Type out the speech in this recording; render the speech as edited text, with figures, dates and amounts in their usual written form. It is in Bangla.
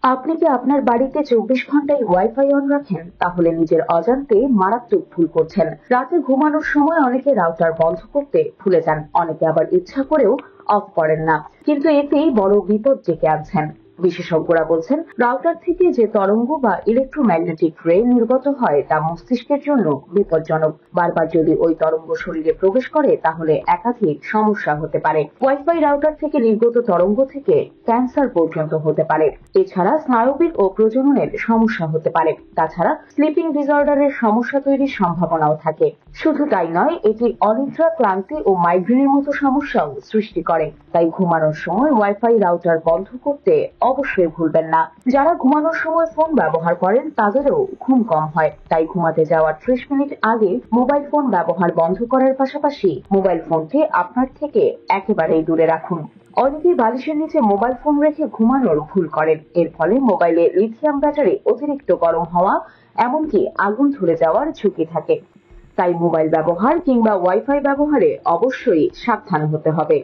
আপনি কি আপনার বাড়িতে 24 ঘন্টায় ওয়াইফাই অন রাখেন? তাহলে নিজের অজান্তে মারাত্মক ভুল করছেন। রাতে ঘুমানোর সময় অনেকে রাউটার বন্ধ করতে ভুলে যান, অনেকে আবার ইচ্ছা করেও অফ করেন না, কিন্তু এতেই বড় বিপদ ডেকে আনছেন। বিশেষজ্ঞরা বলছেন, রাউটার থেকে যে তরঙ্গ বা ইলেকট্রোম্যাগনেটিক রে নির্গত হয় তা মস্তিষ্কের জন্য বিপজ্জনক। বারবার যদি ওই তরঙ্গ শরীরে প্রবেশ করে তাহলে একাধিক সমস্যা হতে পারে। ওয়াইফাই রাউটার থেকে নির্গত তরঙ্গ থেকে ক্যান্সার পর্যন্ত হতে পারে। এছাড়া স্নায়বিক ও প্রজননের সমস্যা হতে পারে। তাছাড়া স্লিপিং ডিসঅর্ডারের সমস্যা তৈরির সম্ভাবনাও থাকে। শুধু তাই নয়, এটি অনিদ্রা, ক্লান্তি ও মাইগ্রেনের মতো সমস্যাও সৃষ্টি করে। তাই ঘুমানোর সময় ওয়াইফাই রাউটার বন্ধ করতে অবশ্যই ভুলবেন না। যারা ঘুমানোর সময় ফোন ব্যবহার করেন তাদেরও ঘুম কম হয়, তাই ঘুমাতে যাওয়ার 30 মিনিট আগে মোবাইল ফোন ব্যবহার বন্ধ করার পাশাপাশি মোবাইল ফোনটি আপনার থেকে একেবারেই দূরে রাখুন। অনেকেই বালিশের নিচে মোবাইল ফোন রেখে ঘুমানোর ভুল করেন। এর ফলে মোবাইলে লিথিয়াম ব্যাটারি অতিরিক্ত গরম হওয়া, এমনকি আগুন ধরে যাওয়ার ঝুঁকি থাকে। তাই মোবাইল ব্যবহার কিংবা ওয়াইফাই ব্যবহারে অবশ্যই সাবধান হতে হবে।